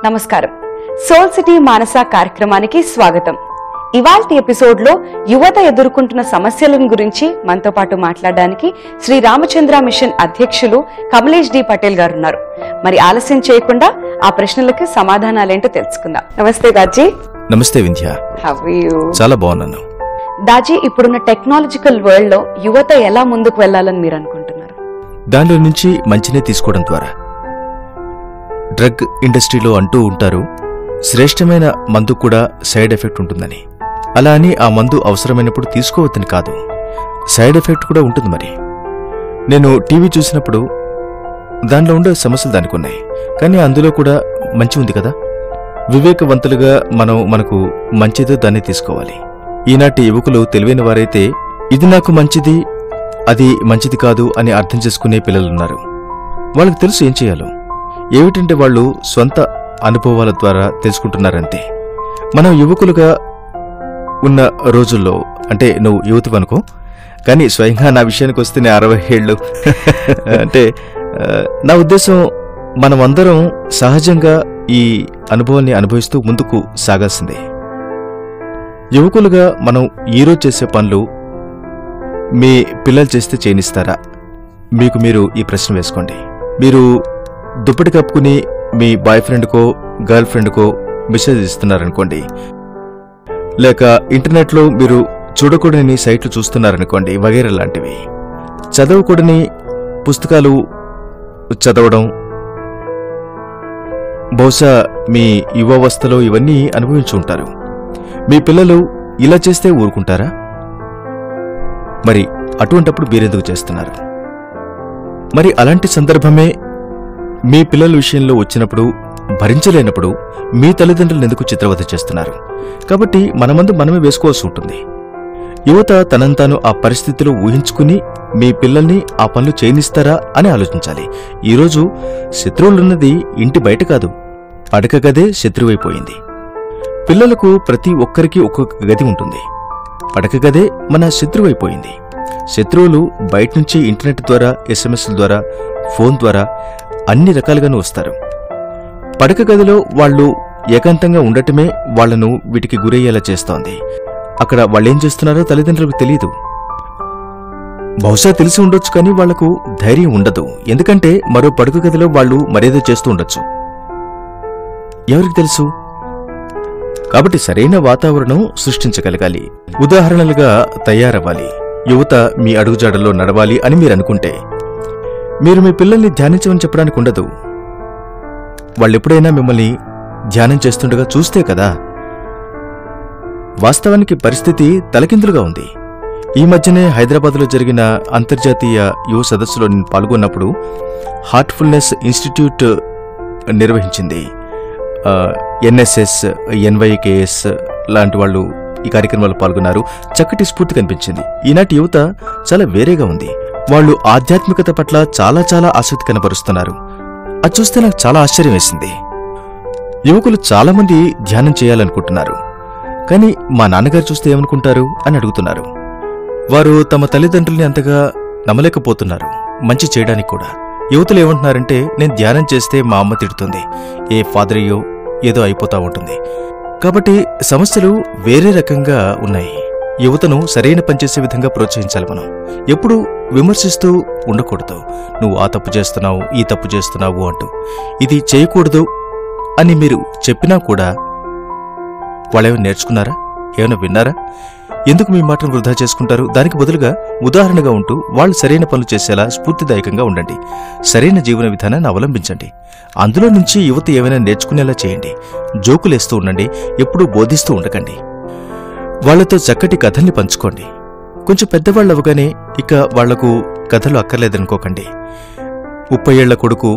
నమస్కారం. Soul city మానస కార్యక్రమానికి స్వాగతం. ఇవాల్టి ఎపిసోడ్ లో యువత ఎదుర్కొంటున్న సమస్యల గురించి మనతో పాటు మాట్లాడడానికి శ్రీ రామచంద్ర మిషన్ అధ్యక్షులు కమలేష్ డి పటేల్ గారు ఉన్నారు. మరి ఆలస్యం చేయకుండా ఆ ప్రశ్నలకు సమాధానాలేంటో తెలుసుకుందాం. నమస్తే దాజీ. నమస్తే వింధ్య. How are you? చాలా బాగున్నాను. దాజీ, ఇప్పుడున్న టెక్నాలజికల్ వరల్డ్ లో యువత ఎలా ముందుకు వెళ్లాలని మీరు అనుకుంటున్నారు? దానిలో నుంచి మంచినే తీసుకోవడం ద్వారా. డ్రగ్ ఇండస్ట్రీలో అంటూ ఉంటారు, శ్రేష్టమైన మందు కూడా సైడ్ ఎఫెక్ట్ ఉంటుందని. అలా అని ఆ మందు అవసరమైనప్పుడు తీసుకోవద్దని కాదు, సైడ్ ఎఫెక్ట్ కూడా ఉంటుంది. మరి నేను టీవీ చూసినప్పుడు దానిలో ఉండే సమస్యలు దానికి ఉన్నాయి, కానీ అందులో కూడా మంచి ఉంది కదా. వివేకవంతులుగా మనకు మంచిదో దాన్ని తీసుకోవాలి. ఈనాటి యువకులు తెలివైన వారైతే ఇది నాకు మంచిది, అది మంచిది కాదు అని అర్థం చేసుకునే పిల్లలున్నారు. వాళ్ళకి తెలుసు ఏం చేయాలో. ఏమిటంటే వాళ్ళు స్వంత అనుభవాల ద్వారా తెలుసుకుంటున్నారంతే. మనం యువకులుగా ఉన్న రోజుల్లో, అంటే నువ్వు యువతి అనుకో, కానీ స్వయంగా నా విషయానికి వస్తే 60 ఏళ్ళు అంటే నా ఉద్దేశం మనమందరం సహజంగా ఈ అనుభవాన్ని అనుభవిస్తూ ముందుకు సాగాల్సిందే. యువకులుగా మనం ఈరోజు చేసే పనులు మీ పిల్లలు చేస్తే చేయనిస్తారా? మీకు మీరు ఈ ప్రశ్న వేసుకోండి. మీరు దుప్పటి కప్పుకుని మీ బాయ్ ఫ్రెండ్కో గర్ల్ ఫ్రెండ్కో మెసేజ్ ఇస్తున్నారనుకోండి, లేక ఇంటర్నెట్లో మీరు చూడకూడని సైట్లు చూస్తున్నారనుకోండి, వగైరా లాంటివి. చదవకూడని పుస్తకాలు చదవడం, బహుశా మీ యువావస్థలో ఇవన్నీ అనుభవించి ఉంటారు. మీ పిల్లలు ఇలా చేస్తే ఊరుకుంటారా? మరి అటువంటప్పుడు మీరెందుకు చేస్తున్నారు? మరి అలాంటి సందర్భమే మీ పిల్లల విషయంలో వచ్చినప్పుడు, భరించలేనప్పుడు మీ తల్లిదండ్రులను ఎందుకు చిత్రవధ చేస్తున్నారు? కాబట్టి మనమందు మనమే వేసుకోవాల్సి ఉంటుంది. యువత తనంతాను ఆ పరిస్థితిలో ఊహించుకుని మీ పిల్లల్ని ఆ పనులు చేయనిస్తారా అని ఆలోచించాలి. ఈరోజు శత్రువులున్నది ఇంటి బయట కాదు, పడక గదే శత్రువైపోయింది. పిల్లలకు ప్రతి ఒక్కరికి ఒక్కొక్క గది ఉంటుంది. పడక గదే మన శత్రువైపోయింది. శత్రువులు బయటనుంచి ఇంటర్నెట్ ద్వారా, ఎస్ఎంఎస్ల ద్వారా, ఫోన్ ద్వారా అన్ని రకాలుగానూ వస్తారు. పడక గదిలో వాళ్ళు ఏకాంతంగా ఉండటమే వాళ్లను వీటికి గురయ్యేలా చేస్తోంది. అక్కడ వాళ్ళేం చేస్తున్నారో తల్లిదండ్రులకు తెలియదు. బహుశా తెలిసి ఉండొచ్చు, కానీ వాళ్లకు ధైర్యం ఉండదు. ఎందుకంటే మరో పడక గదిలో వాళ్ళు మరేదో చేస్తూ ఉండొచ్చు, ఎవరికి తెలుసు? కాబట్టి సరైన వాతావరణం సృష్టించగలగాలి, ఉదాహరణలుగా తయారవ్వాలి. యువత మీ అడుగుజాడల్లో నడవాలి అని మీరనుకుంటే మీరు మీ పిల్లల్ని ధ్యానించమని చెప్పడానికి ఉండదు. వాళ్ళెప్పుడైనా మిమ్మల్ని ధ్యానం చేస్తుండగా చూస్తే కదా. వాస్తవానికి పరిస్థితి తలకిందులుగా ఉంది. ఈ మధ్యనే హైదరాబాద్లో జరిగిన అంతర్జాతీయ యువ సదస్సులో నేను పాల్గొన్నప్పుడు హార్ట్ఫుల్నెస్ ఇన్స్టిట్యూట్ నిర్వహించింది. ఎన్ఎస్ఎస్, ఎన్వైకేఎస్ లాంటి వాళ్ళు ఈ కార్యక్రమాల్లో పాల్గొన్నారు. చక్కటి స్ఫూర్తి కనిపించింది. ఈనాటి యువత చాలా వేరేగా ఉంది. వాళ్ళు ఆధ్యాత్మికత పట్ల చాలా చాలా ఆసక్తి కనబరుస్తున్నారు. అది చూస్తే నాకు చాలా ఆశ్చర్యం వేసింది. యువకులు చాలా మంది ధ్యానం చేయాలనుకుంటున్నారు, కానీ మా నాన్నగారు చూస్తే ఏమనుకుంటారు అని అడుగుతున్నారు. వారు తమ తల్లిదండ్రుల్ని అంతగా నమ్మలేకపోతున్నారు మంచి చేయడానికి కూడా. యువతులు ఏమంటున్నారంటే, నేను ధ్యానం చేస్తే మా అమ్మ తిడుతుంది, ఏ ఫాదరయ్యో ఏదో అయిపోతా ఉంటుంది. కాబట్టి సమస్యలు వేరే రకంగా ఉన్నాయి. యువతను సరైన పనిచేసే విధంగా ప్రోత్సహించాలి. మనం ఎప్పుడూ విమర్శిస్తూ ఉండకూడదు. నువ్వు ఆ తప్పు చేస్తున్నావు, ఈ తప్పు చేస్తున్నావు అంటూ. ఇది చేయకూడదు అని మీరు చెప్పినా కూడా వాళ్ళేమైనా నేర్చుకున్నారా? ఏమైనా విన్నారా? ఎందుకు మీ మాటను వృధా చేసుకుంటారు? దానికి బదులుగా ఉదాహరణగా ఉంటూ వాళ్ళు సరైన పనులు చేసేలా స్ఫూర్తిదాయకంగా ఉండండి. సరైన జీవన విధానాన్ని అవలంబించండి. అందులో నుంచి యువత ఏమైనా నేర్చుకునేలా చేయండి. జోకులేస్తూ ఉండండి, ఎప్పుడూ బోధిస్తూ ఉండకండి. వాళ్లతో చక్కటి కథల్ని పంచుకోండి. కొంచెం పెద్దవాళ్ళు అవగానే ఇక వాళ్లకు కథలు అక్కర్లేదనుకోకండి. 30 ఏళ్ల కొడుకు,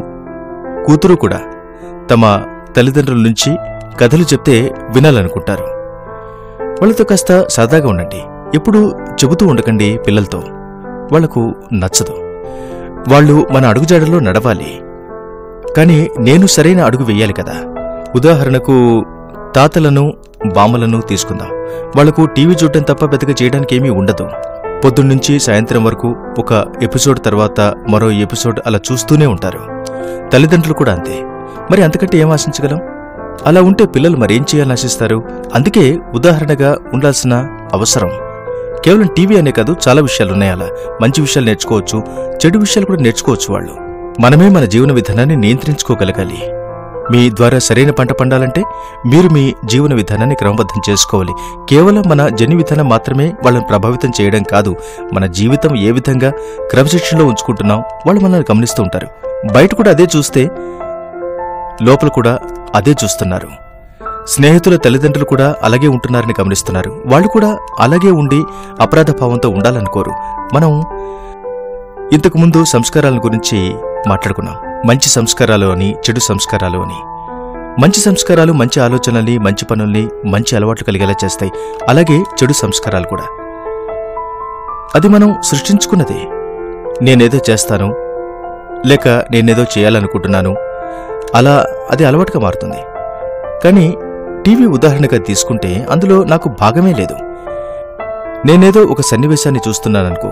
కూతురు కూడా తమ తల్లిదండ్రుల నుంచి కథలు చెప్తే వినాలనుకుంటారు. వాళ్ళతో కాస్త సరదాగా ఉండండి. ఎప్పుడూ చెబుతూ ఉండకండి పిల్లలతో, వాళ్లకు నచ్చదు. వాళ్ళు మన అడుగుజాడల్లో నడవాలి, కానీ నేను సరైన అడుగు వెయ్యాలి కదా. ఉదాహరణకు తాతలను, బామ్మలను తీసుకుందాం. వాళ్లకు టీవీ చూడటం తప్ప పెద్దగా చేయడానికి ఏమీ ఉండదు. పొద్దున్నుంచి సాయంత్రం వరకు ఒక ఎపిసోడ్ తర్వాత మరో ఎపిసోడ్ అలా చూస్తూనే ఉంటారు. తల్లిదండ్రులు కూడా అంతే. మరి అంతకంటే ఏం ఆశించగలం? అలా ఉంటే పిల్లలు మరేం చేయాలని ఆశిస్తారు? అందుకే ఉదాహరణగా ఉండాల్సిన అవసరం. కేవలం టీవీ అనే కాదు, చాలా విషయాలున్నాయి. అలా మంచి విషయాలు నేర్చుకోవచ్చు, చెడు విషయాలు కూడా నేర్చుకోవచ్చు. వాళ్ళు మనమే మన జీవన విధానాన్ని నియంత్రించుకోగలగాలి. మీ ద్వారా సరైన పంట పండాలంటే మీరు మీ జీవన విధానాన్ని క్రమబద్ధం చేసుకోవాలి. కేవలం మన జన్యు విధానం మాత్రమే వాళ్ళని ప్రభావితం చేయడం కాదు, మన జీవితం ఏ విధంగా క్రమశిక్షణలో ఉంచుకుంటున్నాం వాళ్ళు మనల్ని గమనిస్తూ ఉంటారు. బయట కూడా అదే చూస్తే లోపల కూడా అదే చూస్తున్నారు. స్నేహితుల తల్లిదండ్రులు కూడా అలాగే ఉంటున్నారని గమనిస్తున్నారు. వాళ్ళు కూడా అలాగే ఉండి అపరాధ భావంతో ఉండాలనుకోరు. మనం ఇంతకుముందు సంస్కారాల గురించి మాట్లాడుకున్నాం. మంచి సంస్కారాలు అని, చెడు సంస్కారాలు అని. మంచి సంస్కారాలు మంచి ఆలోచనల్ని, మంచి పనుల్ని, మంచి అలవాట్లు కలిగేలా చేస్తాయి. అలాగే చెడు సంస్కారాలు కూడా. అది మనం సృష్టించుకున్నదే. నేనేదో చేస్తాను, లేక నేనేదో చేయాలనుకుంటున్నాను, అలా అది అలవాటుగా మారుతుంది. కానీ టీవీ ఉదాహరణగా తీసుకుంటే అందులో నాకు భాగమే లేదు. నేనేదో ఒక సన్నివేశాన్ని చూస్తున్నాననుకో,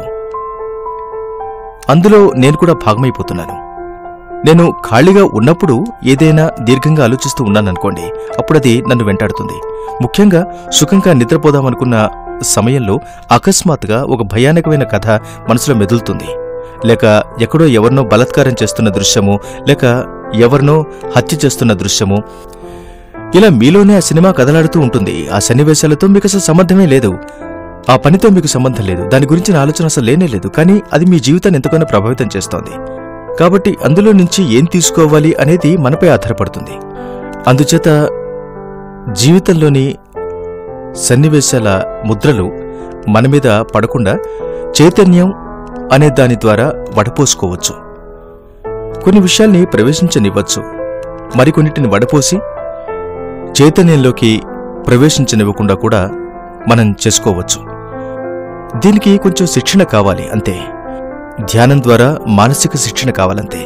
అందులో నేను కూడా భాగమైపోతున్నాను. నేను ఖాళీగా ఉన్నప్పుడు ఏదైనా దీర్ఘంగా ఆలోచిస్తూ ఉన్నాననుకోండి, అప్పుడది నన్ను వెంటాడుతుంది. ముఖ్యంగా సుఖంగా నిద్రపోదామనుకున్న సమయంలో అకస్మాత్తుగా ఒక భయానకమైన కథ మనసులో మెదులుతుంది. లేక ఎక్కడో ఎవరినో బలాత్కారం చేస్తున్న దృశ్యమో, లేక ఎవరినో హత్య చేస్తున్న దృశ్యమో, ఇలా మీలోనే ఆ సినిమా కదలాడుతూ ఉంటుంది. ఆ సన్నివేశాలతో మీకు అసలు సంబంధమే లేదు, ఆ పనితో మీకు సంబంధం లేదు, దాని గురించిన ఆలోచన అసలు లేనే లేదు. కానీ అది మీ జీవితాన్ని ఎంతగానో ప్రభావితం చేస్తోంది. కాబట్టి అందులో నుంచి ఏం తీసుకోవాలి అనేది మనపై ఆధారపడుతుంది. అందుచేత జీవితంలోని సన్నివేశాల ముద్రలు మన మీద పడకుండా చైతన్యం అనే దాని ద్వారా వడపోసుకోవచ్చు. కొన్ని విషయాల్ని ప్రవేశించనివ్వచ్చు, మరికొన్నిటిని వడపోసి చైతన్యంలోకి ప్రవేశించనివ్వకుండా కూడా మనం చేసుకోవచ్చు. దీనికి కొంచెం శిక్షణ కావాలి అంతే. ధ్యానం ద్వారా మానసిక శిక్షణ కావాలంతే.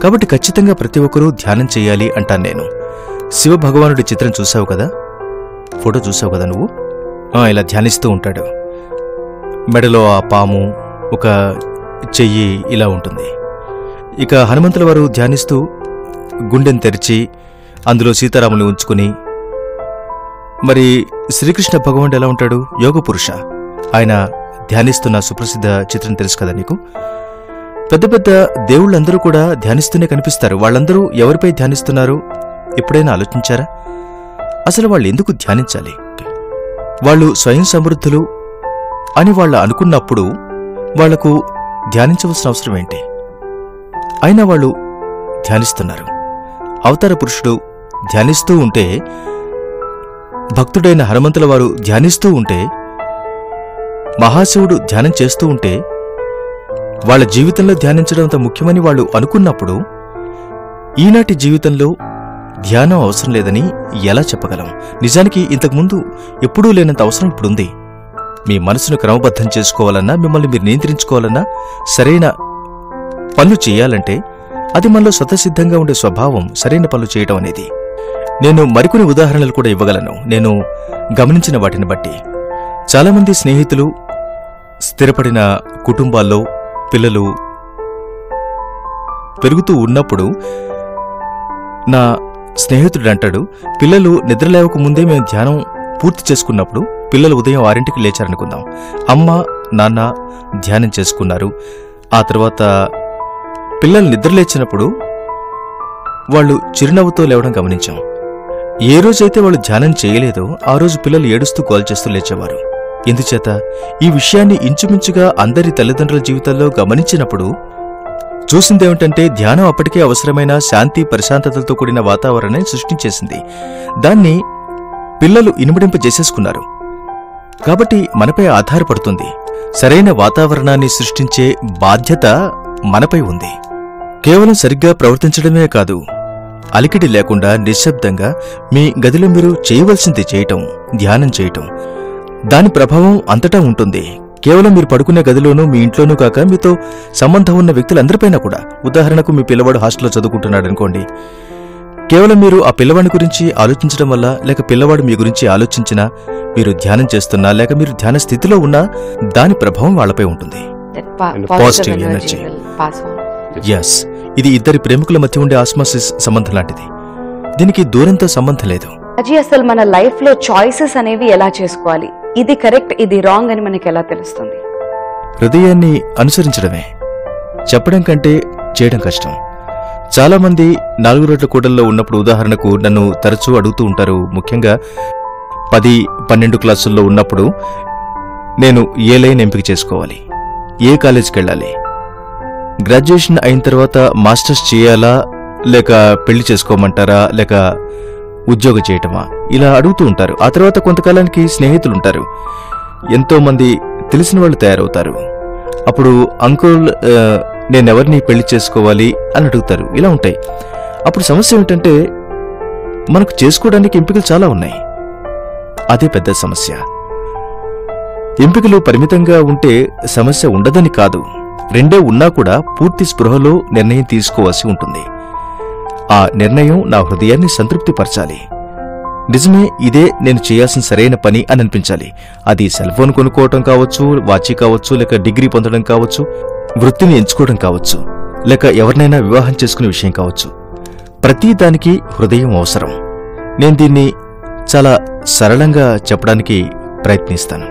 కాబట్టి ఖచ్చితంగా ప్రతి ఒక్కరూ ధ్యానం చెయ్యాలి అంటాను నేను. శివభగవానుడి చిత్రం చూసావు కదా, ఫోటో చూసావు కదా నువ్వు? ఇలా ధ్యానిస్తూ ఉంటాడు. మెడలో ఆ పాము, ఒక చెయ్యి ఇలా ఉంటుంది. ఇక హనుమంతుల వారు ధ్యానిస్తూ గుండెను తెరిచి అందులో సీతారాముని ఉంచుకుని, మరి శ్రీకృష్ణ భగవానుడు ఎలా ఉంటాడు? యోగ పురుష. ఆయన ధ్యానిస్తున్న సుప్రసిద్ధ చిత్రం తెలుసు కదా నీకు. పెద్ద పెద్ద దేవుళ్ళందరూ కూడా ధ్యానిస్తూనే కనిపిస్తారు. వాళ్ళందరూ ఎవరిపై ధ్యానిస్తున్నారు ఎప్పుడైనా ఆలోచించారా? అసలు వాళ్ళు ఎందుకు ధ్యానించాలి? వాళ్ళు స్వయం సమృద్ధులు అని వాళ్ళు అనుకున్నప్పుడు వాళ్లకు ధ్యానించవలసిన అవసరం ఏంటి? అయినా వాళ్ళు ధ్యానిస్తున్నారు. అవతార పురుషుడు ధ్యానిస్తూ ఉంటే, భక్తుడైన హనుమంతుల వారు ధ్యానిస్తూ ఉంటే, మహాశివుడు ధ్యానం చేస్తూ ఉంటే, వాళ్ళ జీవితంలో ధ్యానించడం అంత ముఖ్యమని వాళ్ళు అనుకున్నప్పుడు ఈనాటి జీవితంలో ధ్యానం అవసరం లేదని ఎలా చెప్పగలం? నిజానికి ఇంతకుముందు ఎప్పుడూ లేనంత అవసరం ఇప్పుడుంది. మీ మనసును క్రమబద్ధం చేసుకోవాలన్నా, మిమ్మల్ని మీరు నియంత్రించుకోవాలన్నా, సరైన పనులు చేయాలంటే అది మనలో స్వతసిద్ధంగా ఉండే స్వభావం సరైన పనులు చేయటం అనేది. నేను మరికొన్ని ఉదాహరణలు కూడా ఇవ్వగలను నేను గమనించిన వాటిని బట్టి. చాలామంది స్నేహితులు, స్థిరపడిన కుటుంబాల్లో పిల్లలు పెరుగుతూ ఉన్నప్పుడు నా స్నేహితుడు అంటాడు, పిల్లలు నిద్రలేవక ముందే మేము ధ్యానం పూర్తి చేసుకున్నప్పుడు, పిల్లలు ఉదయం 6ంటికి లేచారనుకుందాం, అమ్మ నాన్న ధ్యానం చేసుకున్నారు. ఆ తర్వాత పిల్లలు నిద్రలేచినప్పుడు వాళ్ళు చిరునవ్వుతో లేవడం గమనించాం. ఏ రోజైతే వాళ్ళు ధ్యానం చేయలేదో ఆ రోజు పిల్లలు ఏడుస్తూ గోల్ చేస్తూ లేచేవారు. ఎందుచేత? ఈ విషయాన్ని ఇంచుమించుగా అందరి తల్లిదండ్రుల జీవితాల్లో గమనించినప్పుడు చూసిందేమిటంటే, ధ్యానం అప్పటికే అవసరమైన శాంతి ప్రశాంతతలతో కూడిన వాతావరణాన్ని సృష్టించేసింది. దాన్ని పిల్లలు ఇనుమడింపజేసేసుకున్నారు. కాబట్టి మనపై ఆధారపడుతుంది. సరైన వాతావరణాన్ని సృష్టించే బాధ్యత మనపై ఉంది. కేవలం సరిగ్గా ప్రవర్తించడమే కాదు, అలికిడి లేకుండా నిశ్శబ్దంగా మీ గదిలో మీరు చేయవలసింది చేయటం, ధ్యానం చేయటం, దాని ప్రభావం అంతటా ఉంటుంది. కేవలం మీరు పడుకునే గదిలోనూ మీ ఇంట్లోనూ కాక మీతో సంబంధం ఉన్న వ్యక్తులందరిపైనా కూడా. ఉదాహరణకు మీ పిల్లవాడు హాస్టల్లో చదువుకుంటున్నాడు అనుకోండి, కేవలం మీరు ఆ పిల్లవాడి గురించి ఆలోచించడం వల్ల, లేక పిల్లవాడు మీ గురించి ఆలోచించినా, మీరు ధ్యానం చేస్తున్నా, లేక మీరు ధ్యాన స్థితిలో ఉన్నా, దాని ప్రభావం వాళ్లపై ఉంటుంది. Positive energy. ఎస్, ఇది ఇద్దరి ప్రేమికుల మధ్య ఉండే ఆస్మాసిస్ సంబంధం లాంటిది. దీనికి దూరంతో సంబంధం లేదు. అసలు మన లైఫ్ లో చాయిసెస్ అనేవి ఎలా చేసుకోవాలి, ఇది కరెక్ట్ ఇది రాంగ్ అని మనకి ఎలా తెలుస్తుంది? హృదయాన్ని అనుసరించడమే. చెప్పడం కంటే చేయడం కష్టం. చాలా మంది 4 రోడ్ల కూడల్లో ఉన్నప్పుడు ఉదాహరణకు నన్ను తరచూ అడుగుతూ ఉంటారు. ముఖ్యంగా 10-12 క్లాసుల్లో ఉన్నప్పుడు నేను ఏ లైన్ ఎంపిక చేసుకోవాలి, ఏ కాలేజీకి వెళ్ళాలి, గ్రాడ్యుయేషన్ అయిన తర్వాత మాస్టర్స్ చేయాలా లేక పెళ్లి చేసుకోమంటారా లేక ఉద్యోగం చేయటమా, ఇలా అడుగుతూ ఉంటారు. ఆ తర్వాత కొంతకాలానికి స్నేహితులుంటారు, ఎంతో మంది తెలిసిన వాళ్ళు తయారవుతారు. అప్పుడు అంకుల్ నేనెవరిని పెళ్లి చేసుకోవాలి అని అడుగుతారు. ఇలా ఉంటాయి. అప్పుడు సమస్య ఏమిటంటే మనకు చేసుకోవడానికి ఎంపికలు చాలా ఉన్నాయి. అదే పెద్ద సమస్య. ఎంపికలు పరిమితంగా ఉంటే సమస్య ఉండదని కాదు, రెండే ఉన్నా కూడా పూర్తి స్పృహలో నిర్ణయం తీసుకోవాల్సి ఉంటుంది. ఆ నిర్ణయం నా హృదయాన్ని సంతృప్తిపరచాలి. నిజమే, ఇదే నేను చేయాల్సిన సరైన పని అని అనిపించాలి. అది సెల్ ఫోన్ కొనుక్కోవటం కావచ్చు, వాచి కావచ్చు, లేక డిగ్రీ పొందడం కావచ్చు, వృత్తిని ఎంచుకోవడం కావచ్చు, లేక ఎవరినైనా వివాహం చేసుకునే విషయం కావచ్చు. ప్రతి దానికి హృదయం అవసరం. నేను దీన్ని చాలా సరళంగా చెప్పడానికి ప్రయత్నిస్తాను.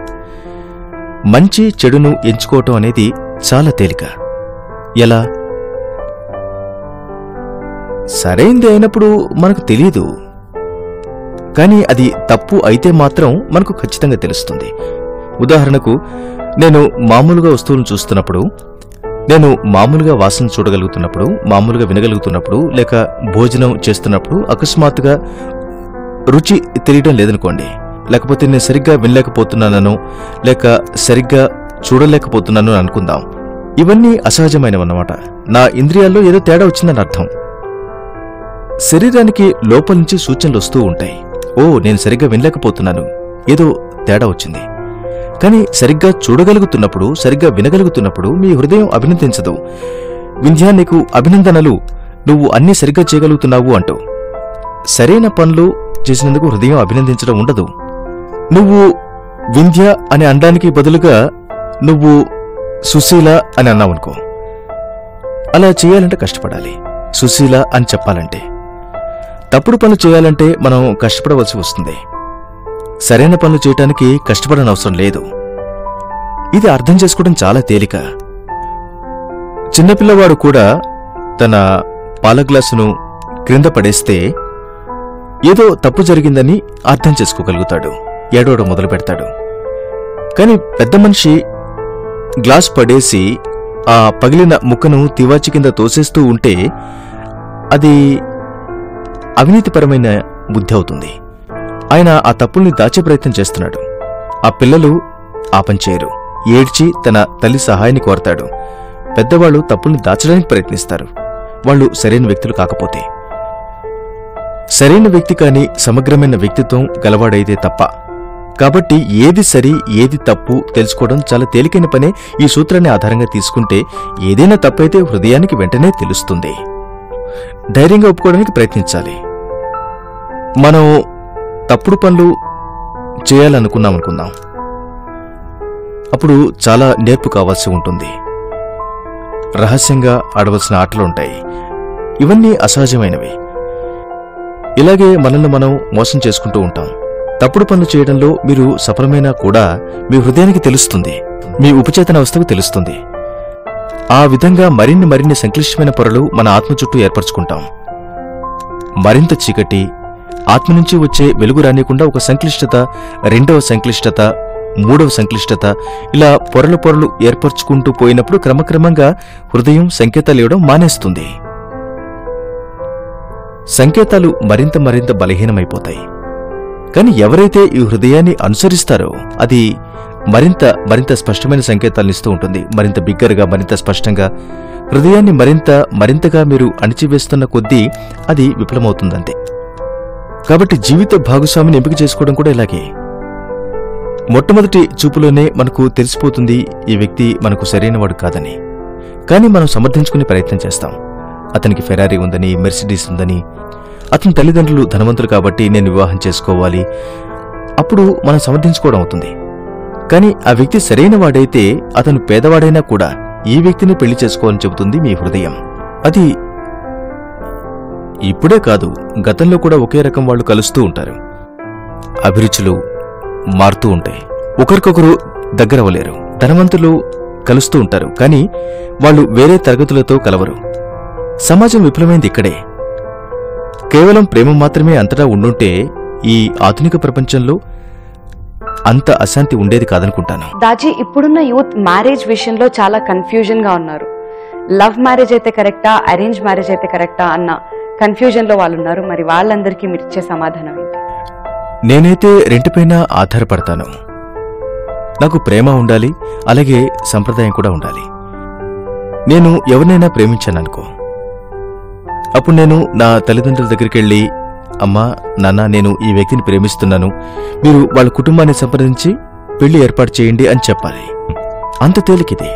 మంచి చెడును ఎంచుకోవటం అనేది చాలా తేలిక. ఎలా? సరైంది అయినప్పుడు మనకు తెలియదు, కానీ అది తప్పు అయితే మాత్రం మనకు ఖచ్చితంగా తెలుస్తుంది. ఉదాహరణకు, నేను మామూలుగా వస్తువులను చూస్తున్నప్పుడు, నేను మామూలుగా వాసన చూడగలుగుతున్నప్పుడు, మామూలుగా వినగలుగుతున్నప్పుడు, లేక భోజనం చేస్తున్నప్పుడు అకస్మాత్తుగా రుచి తెలియడం లేదనుకోండి, లేకపోతే నేను సరిగ్గా వినలేకపోతున్నానో లేక సరిగ్గా చూడలేకపోతున్నాను అనుకుందాం. ఇవన్నీ అసహజమైనవన్నమాట. నా ఇంద్రియాల్లో ఏదో తేడా వచ్చిందని అర్థం. శరీరానికి లోపల నుంచి సూచనలు వస్తూ ఉంటాయి. ఓ, నేను సరిగ్గా వినలేకపోతున్నాను, ఏదో తేడా వచ్చింది. కానీ సరిగ్గా చూడగలుగుతున్నప్పుడు, సరిగ్గా వినగలుగుతున్నప్పుడు మీ హృదయం అభినందించదు. వింధ్యా, నీకు అభినందనలు, నువ్వు అన్నీ సరిగ్గా చేయగలుగుతున్నావు అంటూ. సరైన పనులు చేసినందుకు హృదయం అభినందించడం ఉండదు. నువ్వు వింధ్య అని అనడానికి బదులుగా నువ్వు సుశీల అని అన్నావనుకో, అలా చేయాలంటే కష్టపడాలి. సుశీల అని చెప్పాలంటే. తప్పుడు పనులు చేయాలంటే మనం కష్టపడవలసి వస్తుంది. సరైన పనులు చేయటానికి కష్టపడనవసరం లేదు. ఇది అర్థం చేసుకోవడం చాలా తేలిక. చిన్నపిల్లవాడు కూడా తన పాల గ్లాసును క్రింద పడేస్తే ఏదో తప్పు జరిగిందని అర్థం చేసుకోగలుగుతాడు, ఏడవడం మొదలు పెడతాడు. కాని పెద్ద మనిషి గ్లాస్ పడేసి ఆ పగిలిన ముక్కను తివాచి కింద తోసేస్తూ ఉంటే అది అవినీతిపరమైన బుద్ధి అవుతుంది. ఆయన ఆ తప్పుల్ని దాచే ప్రయత్నం చేస్తున్నాడు. ఆ పిల్లలు ఆ పని చేయరు, ఏడ్చి తన తల్లి సహాయాన్ని కోరతాడు. పెద్దవాళ్లు తప్పుల్ని దాచడానికి ప్రయత్నిస్తారు, వాళ్ళు సరైన వ్యక్తులు కాకపోతే. సరైన వ్యక్తి కాని సమగ్రమైన వ్యక్తిత్వం గలవాడైతే తప్ప. కాబట్టి ఏది సరి ఏది తప్పు తెలుసుకోవడం చాలా తేలికైన పనే. ఈ సూత్రాన్ని ఆధారంగా తీసుకుంటే ఏదైనా తప్పైతే హృదయానికి వెంటనే తెలుస్తుంది. ధైర్యంగా ఒప్పుకోవడానికి ప్రయత్నించాలి. మనం తప్పుడు పనులు చేయాలనుకున్నామనుకుందాం, అప్పుడు చాలా నేర్పు కావాల్సి ఉంటుంది. రహస్యంగా ఆడవలసిన ఆటలుంటాయి. ఇవన్నీ అసహజమైనవి. ఇలాగే మనల్ని మనం మోసం చేసుకుంటూ ఉంటాం. తప్పుడు పనులు చేయడంలో మీరు సఫలమైనా కూడా మీ హృదయానికి తెలుస్తుంది, మీ ఉపచేతన అవస్థకు తెలుస్తుంది. ఆ విధంగా మరిన్ని సంక్లిష్టమైన పొరలు మన ఆత్మ చుట్టూ ఏర్పరచుకుంటాం. మరింత చీకటి, ఆత్మ నుంచి వచ్చే వెలుగు రానికుండా ఒక సంక్లిష్టత, రెండవ సంక్లిష్టత, మూడవ సంక్లిష్టత, ఇలా పొరలు ఏర్పరచుకుంటూ పోయినప్పుడు క్రమక్రమంగా హృదయం సంకేతాలు ఇవ్వడం మానేస్తుంది. సంకేతాలు మరింత బలహీనమైపోతాయి. కాని ఎవరైతే ఈ హృదయాన్ని అనుసరిస్తారో అది మరింత స్పష్టమైన సంకేతాలనిస్తూ ఉంటుంది. మరింత బిగ్గరగా, మరింత స్పష్టంగా. హృదయాన్ని మరింతగా మీరు అణిచివేస్తున్న కొద్దీ అది విఫలమవుతుందంతే. కాబట్టి జీవిత భాగస్వామిని ఎంపిక చేసుకోవడం కూడా ఇలాగే. మొట్టమొదటి చూపులోనే మనకు తెలిసిపోతుంది ఈ వ్యక్తి మనకు సరైనవాడు కాదని. కానీ మనం సమర్థించుకునే ప్రయత్నం చేస్తాం. అతనికి ఫెరారీ ఉందని, మెర్సిడీస్ ఉందని, అతని తల్లిదండ్రులు ధనవంతులు కాబట్టి నేను వివాహం చేసుకోవాలి, అప్పుడు మనం సమర్థించుకోవడం అవుతుంది. కాని ఆ వ్యక్తి సరైన వాడైతే, అతను పేదవాడైనా కూడా ఈ వ్యక్తిని పెళ్లి చేసుకోవాలని చెబుతుంది మీ హృదయం. అది ఇప్పుడే కాదు, గతంలో కూడా ఒకే రకం వాళ్ళు కలుస్తూ ఉంటారు. అభిరుచులు మారుతూ ఉంటాయి. ఒకరికొకరు దగ్గరవ్వలేరు. ధనవంతులు కలుస్తూ ఉంటారు, కానీ వాళ్ళు వేరే తరగతులతో కలవరు. సమాజం విఫలమైంది ఇక్కడే. కేవలం ప్రేమ మాత్రమే అంతటా ఉండుంటే ఈ ఆధునిక ప్రపంచంలో అంత అశాంతి ఉండేది కాదనుకుంటాను. దాజీ, ఇప్పుడున్న యూత్ మ్యారేజ్ విషయంలో చాలా కన్ఫ్యూజన్ గా ఉన్నారు. లవ్ మ్యారేజ్ అయితే కరెక్టా, అరేంజ్ మ్యారేజ్ అయితే కరెక్టా అన్న కన్ఫ్యూజన్ లో వాళ్ళు ఉన్నారు. మరి వాళ్ళందరికీ మీరు ఇచ్చే సమాధానం ఏంటి? నేనైతే రెంటిపైన ఆధారపడతాను. నాకు ప్రేమ ఉండాలి, అలాగే సంప్రదాయం కూడా ఉండాలి. నేను ఎవరినైనా ప్రేమించాననుకో, అప్పుడు నేను నా తల్లిదండ్రుల దగ్గరికి వెళ్ళి, అమ్మా నాన్న, నేను ఈ వ్యక్తిని ప్రేమిస్తున్నాను, మీరు వాళ్ళ కుటుంబాన్ని సంప్రదించి పెళ్లి ఏర్పాటు చేయండి అని చెప్పాలి. అంత తేలికిదే.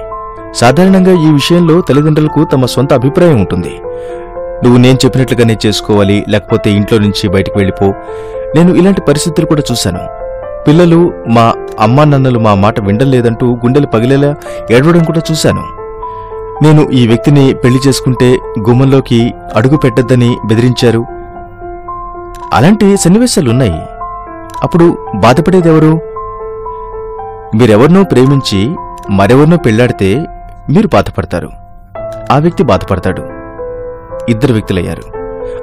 సాధారణంగా ఈ విషయంలో తల్లిదండ్రులకు తమ సొంత అభిప్రాయం ఉంటుంది. నువ్వు నేను చెప్పినట్లుగానే చేసుకోవాలి, లేకపోతే ఇంట్లో నుంచి బయటకు వెళ్ళిపో. నేను ఇలాంటి పరిస్థితులు కూడా చూశాను. పిల్లలు మా అమ్మా నాన్నలు మా మాట వినలేదంటూ గుండెలు పగిలేలా ఏడవడం కూడా చూశాను. నేను ఈ వ్యక్తిని పెళ్లి చేసుకుంటే గుమ్మంలోకి అడుగు పెట్టొద్దని బెదిరించారు. అలాంటి సన్నివేశాలున్నాయి. అప్పుడు బాధపడేదెవరు? మీరెవరినో ప్రేమించి మరెవరినో పెళ్లాడితే మీరు బాధపడతారు, ఆ వ్యక్తి బాధపడతాడు. ఇద్దరు వ్యక్తులయ్యారు.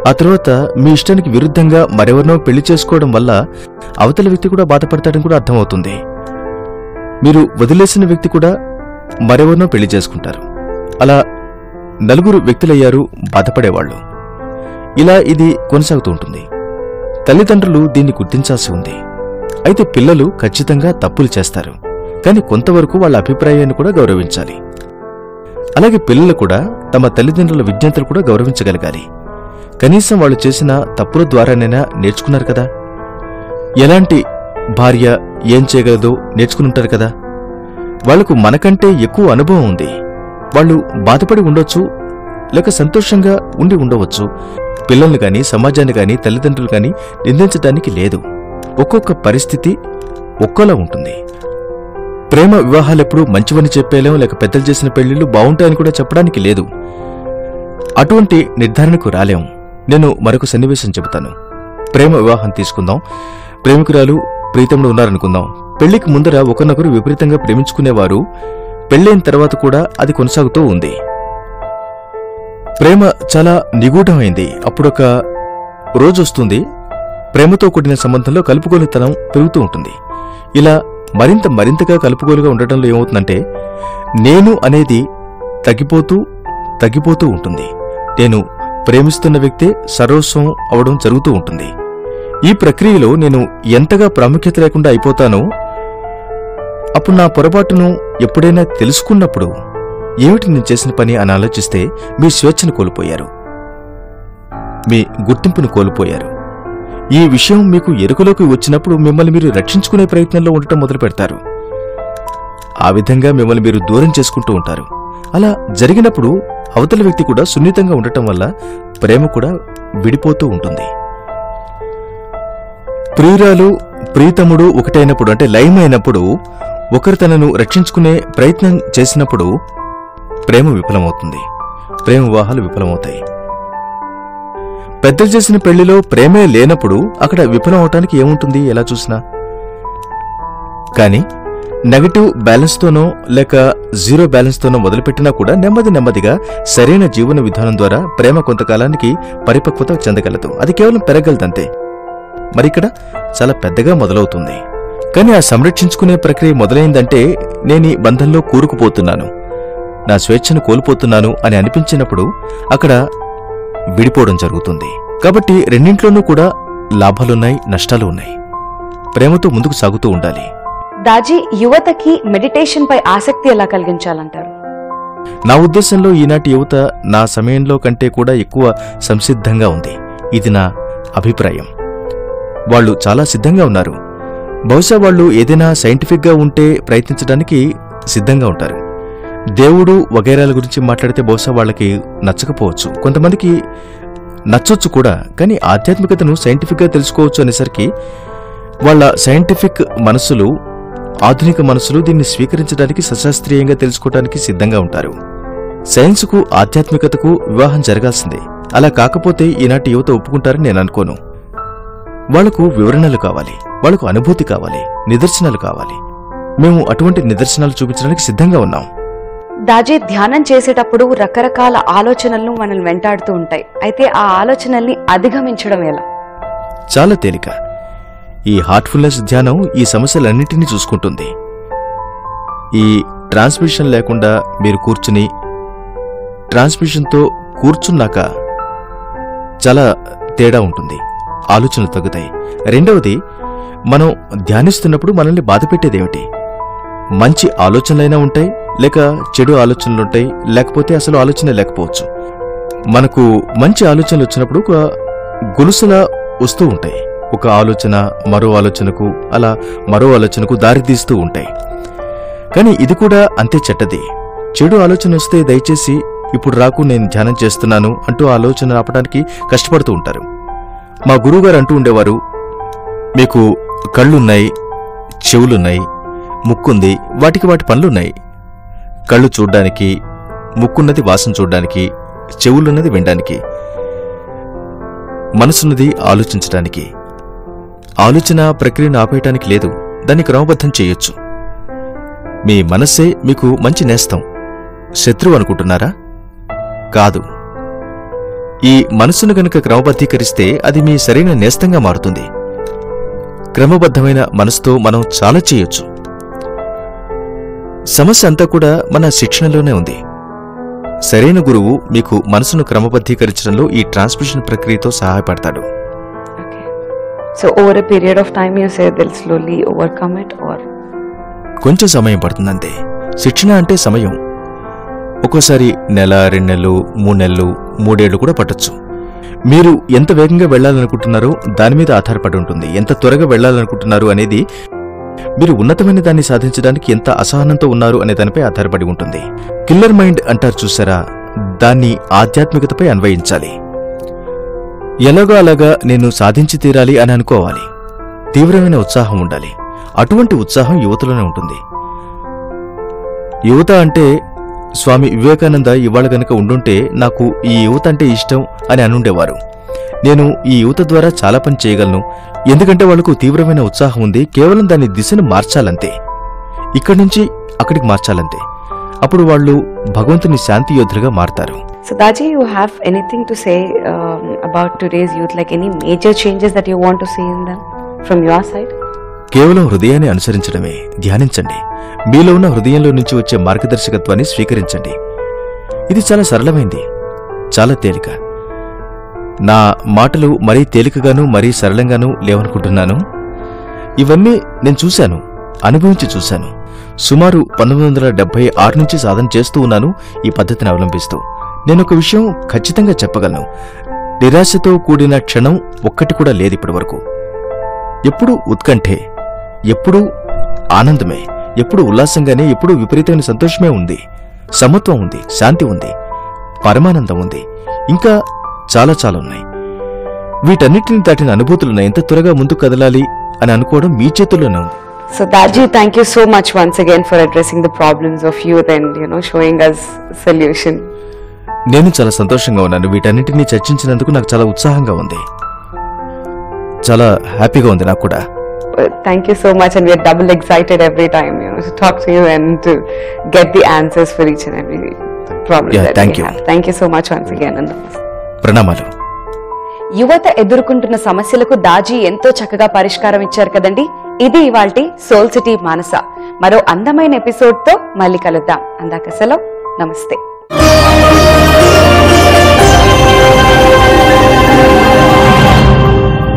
ఆ తర్వాత మీ ఇష్టానికి విరుద్ధంగా మరెవరినో పెళ్లి చేసుకోవడం వల్ల అవతల వ్యక్తి కూడా బాధపడతాడని కూడా అర్థమవుతుంది. మీరు వదిలేసిన వ్యక్తి కూడా మరెవరినో పెళ్లి చేసుకుంటారు. అలా నలుగురు వ్యక్తులయ్యారు బాధపడేవాళ్లు. ఇలా ఇది కొనసాగుతూ ఉంటుంది. తల్లిదండ్రులు దీన్ని గుర్తించాల్సి ఉంది. అయితే పిల్లలు ఖచ్చితంగా తప్పులు చేస్తారు, కానీ కొంతవరకు వాళ్ళ అభిప్రాయాన్ని కూడా గౌరవించాలి. అలాగే పిల్లలు కూడా తమ తల్లిదండ్రుల విజ్ఞతలు కూడా గౌరవించగలగాలి. కనీసం వాళ్ళు చేసిన తప్పుల ద్వారానైనా నేర్చుకున్నారు కదా. ఎలాంటి భార్య ఏం చేయగలదో నేర్చుకునుంటారు కదా. వాళ్లకు మనకంటే ఎక్కువ అనుభవం ఉంది. వాళ్ళు బాధపడి ఉండొచ్చు, లేక సంతోషంగా ఉండి ఉండవచ్చు. పిల్లల్ని గాని, సమాజాన్ని గాని, తల్లిదండ్రులు గాని నిందించడానికి లేదు. ఒక్కొక్క పరిస్థితి ఒక్కోలా ఉంటుంది. ప్రేమ వివాహాలెప్పుడు మంచివని చెప్పేలేం, లేక పెద్దలు చేసిన పెళ్లిళ్లు బావుంటాయని కూడా చెప్పడానికి లేదు. అటువంటి నిర్ధారణకు రాలేం. నేను మరొక సన్నివేశం చెబుతాను. ప్రేమ వివాహం తీసుకుందాం. ప్రేమికురాలు ప్రీతముడు ఉన్నారనుకుందాం. పెళ్లికి ముందర ఒకరినొకరు విపరీతంగా ప్రేమించుకునేవారు. పెళ్లైన తర్వాత కూడా అది కొనసాగుతూ ఉంది. ప్రేమ చాలా నిగూఢమైంది. అప్పుడొక రోజొస్తుంది, ప్రేమతో కూడిన సంబంధంలో కలుపుగోలుతనం పెరుగుతూ ఉంటుంది. ఇలా మరింతగా కలుపుగోలుగా ఉండటంలో ఏమవుతుందంటే, నేను అనేది తగ్గిపోతూ ఉంటుంది. నేను ప్రేమిస్తున్న వ్యక్తే సర్వస్వం అవడం జరుగుతూ ఉంటుంది. ఈ ప్రక్రియలో నేను ఎంతగా ప్రాముఖ్యత లేకుండా అయిపోతానో, అప్పుడు నా పొరపాటును ఎప్పుడైనా తెలుసుకున్నప్పుడు ఏమిటి నేను చేసిన పని అని ఆలోచిస్తే మీ స్వేచ్ఛను కోల్పోయారు, మీ గుర్తింపును కోల్పోయారు. ఈ విషయం మీకు ఎరుకలోకి వచ్చినప్పుడు మిమ్మల్ని మీరు రక్షించుకునే ప్రయత్నంలో ఉండటం మొదలు పెడతారు. ఆ విధంగా మిమ్మల్ని మీరు దూరం చేసుకుంటూ ఉంటారు. అలా జరిగినప్పుడు అవతల వ్యక్తి కూడా సున్నితంగా ఉండటం వల్ల ప్రేమ కూడా విడిపోతూ ఉంటుంది. ప్రియురాలు ప్రీతముడు ఒకటైనప్పుడు, అంటే లయమైనప్పుడు, ఒకరు తనను రక్షించుకునే ప్రయత్నం చేసినప్పుడు ప్రేమ విఫలమవుతుంది. ప్రేమ వివాహాలు విఫలమవుతాయి. పెద్దలు చేసిన పెళ్లిలో ప్రేమే లేనప్పుడు అక్కడ విఫలం అవటానికి ఏముంటుంది ఎలా చూసినా. కానీ నెగటివ్ బ్యాలెన్స్తోనో లేక జీరో బ్యాలెన్స్తోనో మొదలుపెట్టినా కూడా నెమ్మదిగా సరైన జీవన విధానం ద్వారా ప్రేమ కొంతకాలానికి పరిపక్వత చెందగలదు. అది కేవలం పెరగలదంతే. మరిక్కడ చాలా పెద్దగా మొదలవుతుంది. కానీ ఆ సంరక్షించుకునే ప్రక్రియ మొదలైందంటే నేను ఈ బంధంలో కూరుకుపోతున్నాను, నా స్వేచ్ఛను కోల్పోతున్నాను అని అనిపించినప్పుడు అక్కడ విడిపోవడం జరుగుతుంది. కాబట్టి రెండింట్లోనూ కూడా లాభాలున్నాయి, నష్టాలు ఉన్నాయి. ప్రేమతో ముందుకు సాగుతూ ఉండాలి. దాజీ, యువతకి మెడిటేషన్ పై ఆసక్తి ఎలా కలిగించాలంటారు? నా ఉద్దేశంలో ఈనాటి యువత నా సమయంలో కంటే కూడా ఎక్కువ సంసిద్ధంగా ఉంది. ఇది నా అభిప్రాయం. వాళ్ళు చాలా సిద్ధంగా ఉన్నారు. బహుశా వాళ్ళు ఏదైనా సైంటిఫిక్గా ఉంటే ప్రయత్నించడానికి సిద్ధంగా ఉంటారు. దేవుడు వగైరాల గురించి మాట్లాడితే బహుశా వాళ్ళకి నచ్చకపోవచ్చు, కొంతమందికి నచ్చొచ్చు కూడా. కానీ ఆధ్యాత్మికతను సైంటిఫిక్గా తెలుసుకోవచ్చు అనేసరికి వాళ్ళ సైంటిఫిక్ మనసులు, ఆధునిక మనసులు దీన్ని స్వీకరించడానికి, సశాస్త్రీయంగా తెలుసుకోవడానికి సిద్ధంగా ఉంటారు. సైన్సుకు ఆధ్యాత్మికతకు వివాహం జరగాల్సిందే. అలా కాకపోతే ఈనాటి యువత ఒప్పుకుంటారని నేను అనుకోను. వాళ్లకు వివరణలు కావాలి, వాళ్లకు అనుభూతి కావాలి, నిదర్శనాలు కావాలి. మేము అటువంటి నిదర్శనాలు చూపించడానికి సిద్ధంగా ఉన్నాం. దాజీ, ధ్యానం చేసేటప్పుడు రకరకాల ఆలోచనలను మనల్ని వెంటాడుతూ ఉంటాయి. అయితే ఆ ఆలోచనల్ని అధిగమించడం ఎలా? చాలా తేలిక. ఈ హార్ట్ఫుల్నెస్ ధ్యానం ఈ సమస్యలన్నింటినీ చూసుకుంటుంది. ఈ ట్రాన్స్మిషన్ లేకుండా మీరు కూర్చుని ట్రాన్స్మిషన్తో కూర్చున్నాక చాలా తేడా ఉంటుంది, ఆలోచనలు తగ్గుతాయి. రెండవది, మనం ధ్యానిస్తున్నప్పుడు మనల్ని బాధ పెట్టేదేమిటి? మంచి ఆలోచనలైనా ఉంటాయి, లేక చెడు ఆలోచనలుంటాయి, లేకపోతే అసలు ఆలోచన లేకపోవచ్చు. మనకు మంచి ఆలోచనలు వచ్చినప్పుడు ఒక గొలుసులా వస్తూ ఉంటాయి. ఒక ఆలోచన మరో ఆలోచనకు, అలా మరో ఆలోచనకు దారితీస్తూ ఉంటాయి. కానీ ఇది కూడా అంతే చెడ్డది. చెడు ఆలోచన వస్తే దయచేసి ఇప్పుడు రాకు, నేను ధ్యానం చేస్తున్నాను అంటూ ఆలోచన ఆపడానికి కష్టపడుతూ ఉంటారు. మా గురువుగారు అంటూ ఉండేవారు, మీకు కళ్ళున్నాయి, చెవులున్నాయి, ముక్కుంది, వాటికి వాటి పనులున్నాయి. కళ్ళు చూడ్డానికి, ముక్కున్నది వాసన చూడ్డానికి, చెవులున్నది వినడానికి, మనసున్నది ఆలోచించడానికి. ఆలోచన ప్రక్రియను ఆపేయటానికి లేదు, దాన్ని క్రమబద్ధం చేయొచ్చు. మీ మనస్సే మీకు మంచి నేస్తం. శత్రువు అనుకుంటున్నారా? కాదు. ఈ మనస్సును గనుక క్రమబద్ధీకరిస్తే అది మీ సరైన నేస్తంగా మారుతుంది. క్రమబద్ధమైన మనసుతో మనం చాలా చేయొచ్చు. సమస్య అంతా కూడా మన శిక్షణలోనే ఉంది. సరైన గురువు మీకు మనసును క్రమబద్ధీకరించడంలో ఈ ట్రాన్స్మిషన్ ప్రక్రియతో సహాయపడతాడు. So over a period of time you say they'll slowly overcome it, or కొంచెం సమయం పడుతుందంతే. శిక్షణ అంటే సమయం. ఒక్కోసారి నెల, 2 నెలలు, 3 నెలలు, 3 ఏళ్లు కూడా పట్టొచ్చు. మీరు ఎంత వేగంగా వెళ్లాలనుకుంటున్నారో దాని మీద ఆధారపడి ఉంటుంది. ఎంత త్వరగా వెళ్లాలనుకుంటున్నారు అనేది, మీరు ఉన్నతమైన దాన్ని సాధించడానికి ఎంత అసహనంతో ఉన్నారు అనే దానిపై ఆధారపడి ఉంటుంది. కిల్లర్ మైండ్ అంటారు చూసారా, దాన్ని ఆధ్యాత్మికతపై అన్వయించాలి. ఎలాగో అలాగా నేను సాధించి తీరాలి అని అనుకోవాలి. తీవ్రమైన ఉత్సాహం ఉండాలి. అటువంటి ఉత్సాహం యువతలోనే ఉంటుంది. యువత అంటే స్వామి వివేకానంద ఇవాళ గనక ఉండుంటే నాకు ఈ యువత అంటే ఇష్టం అని అనుండేవారు. నేను ఈ యువత ద్వారా చాలా పని చేయగలను, ఎందుకంటే వాళ్లకు తీవ్రమైన ఉత్సాహం ఉంది. కేవలం దాని దిశను మార్చాలంతే, ఇక్కడి నుంచి అక్కడికి మార్చాలంతే. అప్పుడు వాళ్ళు భగవంతుని శాంతి యోధులుగా మారతారు. So Daji, you have anything to say about today's youth, like any major changes that you want to see in them from your side? కేవలం హృదయాన్ని అనుసరించడమే. ధ్యానించండి. మీలో ఉన్న హృదయంలో నుంచి వచ్చే మార్గదర్శకత్వాన్ని స్వీకరించండి. ఇది చాలా సరళమైంది, చాలా తేలిక. నా మాటలు మరీ తేలికగాను మరీ సరళంగానూ లేవనుకుంటున్నాను. ఇవన్నీ నేను చూశాను, అనుభవించి చూశాను. సుమారు 1976 నుంచి సాధన చేస్తూ ఉన్నాను ఈ పద్ధతిని అవలంబిస్తూ. నేనొక విషయం ఖచ్చితంగా చెప్పగలను, నిరాశతో కూడిన క్షణం ఒక్కటి కూడా లేదిప్పటి వరకు. ఎప్పుడూ ఉత్కంఠే, ఎప్పుడూ ఆనందమే, ఎప్పుడూ ఉల్లాసంగానే, ఎప్పుడూ విపరీతమైన సంతోషమే ఉంది. సమత్వం ఉంది, శాంతి ఉంది, పరమానందం ఉంది, ఇంకా చాలా చాలా ఉన్నాయి. వీటన్నిటిని దాటిన అనుభూతులున్నాయి. ఎంత త్వరగా ముందుకు కదలాలి అని అనుకోవడం మీ చేతుల్లోనే ఉంది. So Daji, thank you so much once again for addressing the problems of youth and showing us solution. నేను చాలా సంతోషంగా ఉన్నాను. వీటన్నిటినీ చర్చించినందుకు నాకు చాలా ఉత్సాహంగా ఉంది, చాలా హ్యాపీగా ఉంది నాకు కూడా. Thank you so much, and we are double excited every time to talk to you and to get the answers for each and every problem that we have. Thank you so much once again. ప్రణామాలు. యువత ఎదుర్కొంటున్న సమస్యలకు దాజీ ఎంతో చక్కగా పరిష్కారం ఇచ్చారు కదండి. ఇది ఇవాల్టి సోల్ సిటీ మానస. మరో అందమైన ఎపిసోడ్ తో మళ్ళీ కలుద్దాం. అందాక సెలవు, నమస్తే.